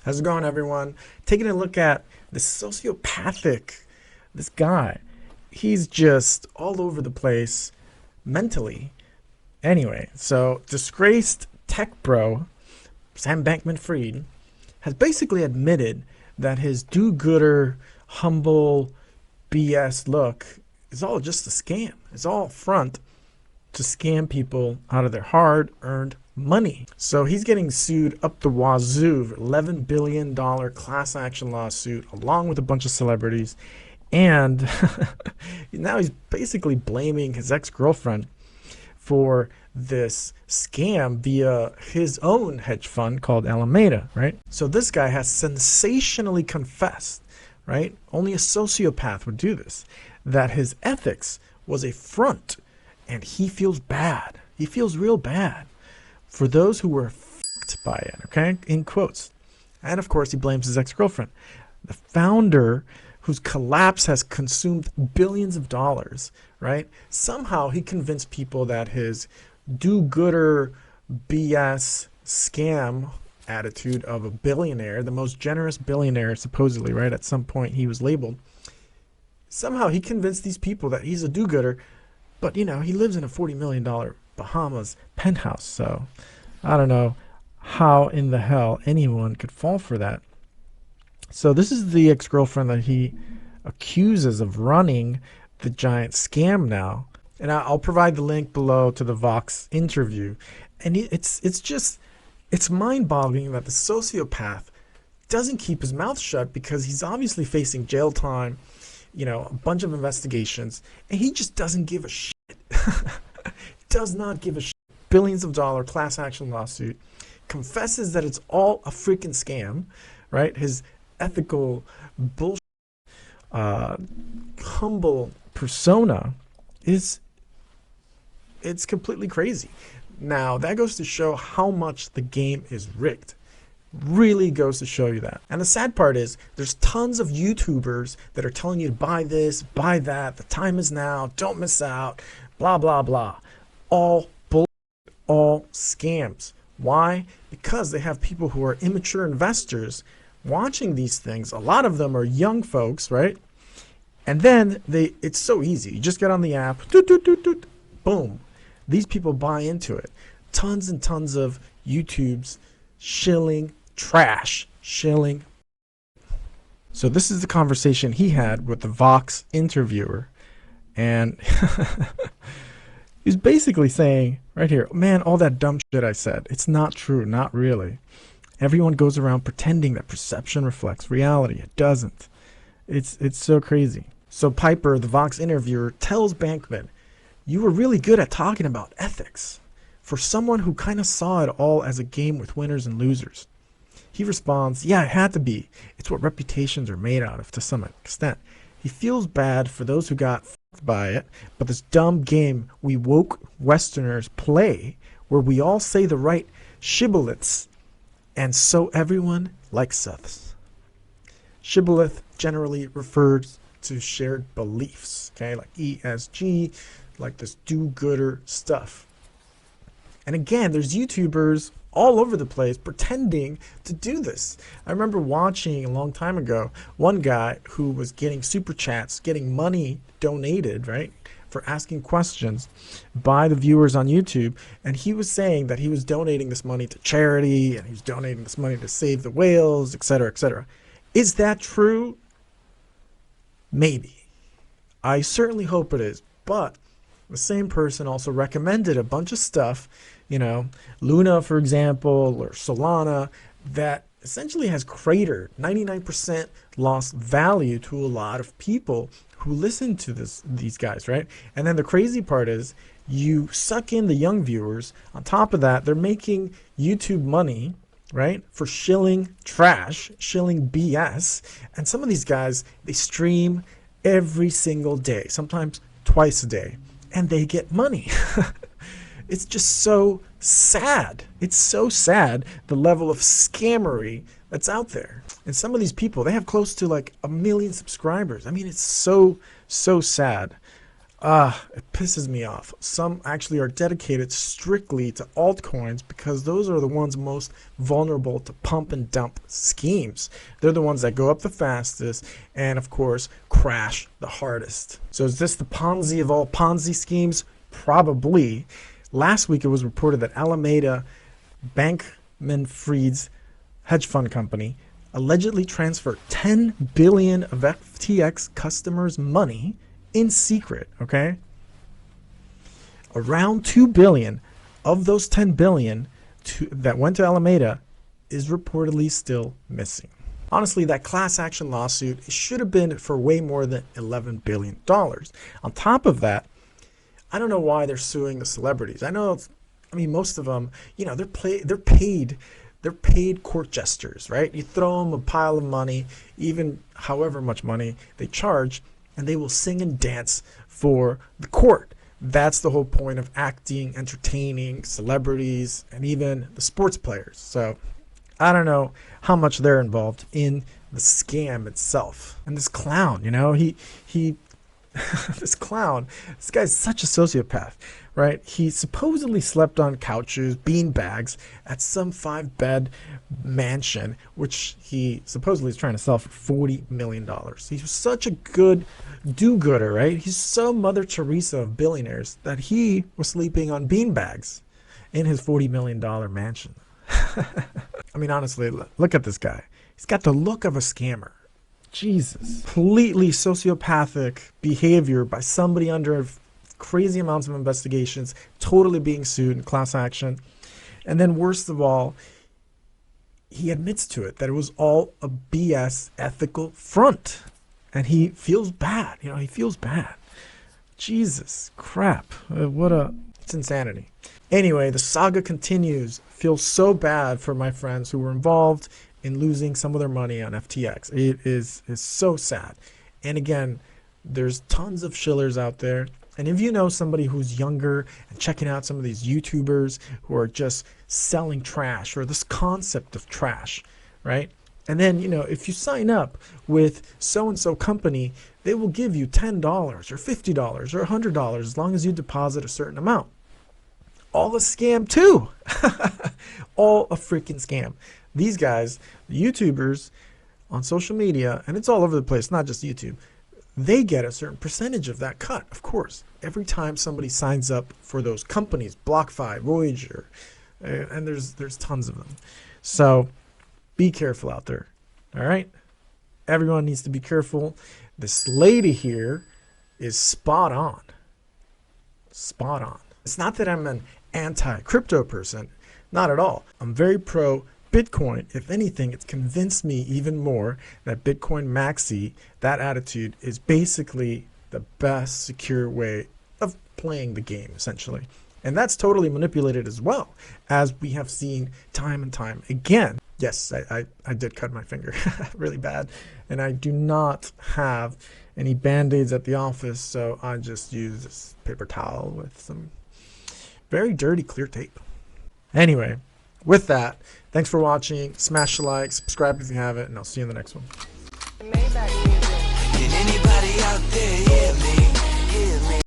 How's it going, everyone? Taking a look at the sociopathic, this guy. He's just all over the place mentally. Anyway, so disgraced tech bro, Sam Bankman-Fried, has basically admitted that his do-gooder, humble BS look is all just a scam. It's all front to scam people out of their hard-earned money. So he's getting sued up the wazoo, $11 billion class action lawsuit, along with a bunch of celebrities. And now he's basically blaming his ex-girlfriend for this scam via his own hedge fund called Alameda, right? So this guy has sensationally confessed, right? Only a sociopath would do this, that his ethics was a front. And he feels bad. He feels real bad for those who were fucked by it, okay? In quotes. And of course, he blames his ex-girlfriend. The founder whose collapse has consumed billions of dollars, right? Somehow he convinced people that his do-gooder BS scam attitude of a billionaire, the most generous billionaire supposedly, right? At some point he was labeled. Somehow he convinced these people that he's a do-gooder. But, you know, he lives in a $40 million Bahamas penthouse, so I don't know how in the hell anyone could fall for that. So this is the ex-girlfriend that he accuses of running the giant scam now. And I'll provide the link below to the Vox interview. And it's mind-boggling that the sociopath doesn't keep his mouth shut, because he's obviously facing jail time, you know, a bunch of investigations, and he just doesn't give a shit. Does not give a shit. Billions of dollar class action lawsuit, confesses that it's all a freaking scam, right? His ethical bullshit, humble persona it's completely crazy. Now that goes to show how much the game is rigged. Really goes to show you that. And the sad part is there's tons of YouTubers that are telling you to buy this, buy that, the time is now, don't miss out, blah, blah, blah. All bull, all scams. Why? Because they have people who are immature investors watching these things. A lot of them are young folks, right? And then it's so easy. You just get on the app, doot, doot, doot, doot, boom. These people buy into it. Tons and tons of YouTubes shilling trash, shilling. So this is the conversation he had with the Vox interviewer, and he's basically saying right here, man, all that dumb shit I said, it's not true, not really. Everyone goes around pretending that perception reflects reality. It doesn't. It's so crazy. So Piper, the Vox interviewer, tells Bankman, you were really good at talking about ethics for someone who kind of saw it all as a game with winners and losers. He responds, yeah, it had to be. It's what reputations are made out of to some extent. He feels bad for those who got fucked by it, but this dumb game we woke Westerners play, where we all say the right shibboleths, and so everyone likes us. Shibboleth generally refers to shared beliefs, okay, like ESG, like this do-gooder stuff. And again, there's YouTubers all over the place pretending to do this. I remember watching a long time ago one guy who was getting super chats, getting money donated, right, for asking questions by the viewers on YouTube. And he was saying that he was donating this money to charity, and he was donating this money to save the whales, etc., etc. Is that true? Maybe. I certainly hope it is. But the same person also recommended a bunch of stuff, you know, Luna, for example, or Solana, that essentially has cratered. 99% lost value to a lot of people who listen to these guys, right? And then the crazy part is you suck in the young viewers. On top of that, they're making YouTube money, right, for shilling trash, shilling BS. And some of these guys, they stream every single day, sometimes twice a day, and they get money. It's just so sad. It's so sad, the level of scammery that's out there. And some of these people, they have close to like 1 million subscribers. I mean, it's so sad. It pisses me off. Some actually are dedicated strictly to altcoins because those are the ones most vulnerable to pump and dump schemes. They're the ones that go up the fastest and, of course, crash the hardest. So is this the Ponzi of all Ponzi schemes? Probably. Last week it was reported that Alameda Bankman-Fried's hedge fund company allegedly transferred $10 billion of FTX customers' money in secret, okay? Around $2 billion of those $10 billion that went to Alameda is reportedly still missing. Honestly, that class action lawsuit should have been for way more than $11 billion. On top of that, I don't know why they're suing the celebrities. I mean, most of them, you know, they're paid court jesters, right? You throw them a pile of money, even however much money they charge, and they will sing and dance for the court. That's the whole point of acting, entertaining celebrities, and even the sports players. So I don't know how much they're involved in the scam itself. And this clown, you know, he this guy's such a sociopath, right? He supposedly slept on couches, bean bags at some 5-bed mansion, which he supposedly is trying to sell for $40 million. He was such a good do-gooder, right? He's so Mother Teresa of billionaires that he was sleeping on bean bags in his $40 million mansion. I mean, honestly, look at this guy. He's got the look of a scammer. Jesus. Completely sociopathic behavior by somebody under crazy amounts of investigations, totally being sued in class action. And then worst of all, he admits to it that it was all a BS ethical front. And he feels bad. You know, he feels bad. Jesus crap. It's insanity. Anyway, the saga continues. Feel so bad for my friends who were involved in losing some of their money on FTX. It is so sad. And again, there's tons of shillers out there. And if you know somebody who's younger and checking out some of these YouTubers who are just selling trash or this concept of trash, right? And then, you know, if you sign up with so-and-so company, they will give you $10 or $50 or $100 as long as you deposit a certain amount. All a scam too. All a freaking scam. These guys, the YouTubers on social media, and it's all over the place, not just YouTube, they get a certain percentage of that cut, of course. Every time somebody signs up for those companies, BlockFi, Voyager, and there's tons of them. So be careful out there, all right? Everyone needs to be careful. This lady here is spot on. Spot on. It's not that I'm an anti-crypto person, not at all. I'm very pro Bitcoin. If anything, it's convinced me even more that Bitcoin Maxi, that attitude, is basically the best secure way of playing the game, essentially. And that's totally manipulated as well, as we have seen time and time again. Yes, I did cut my finger really bad. And I do not have any Band-Aids at the office, so I just use this paper towel with some very dirty clear tape. Anyway, with that, thanks for watching. Smash the like, subscribe if you haven't, and I'll see you in the next one. Can anybody out there, yeah.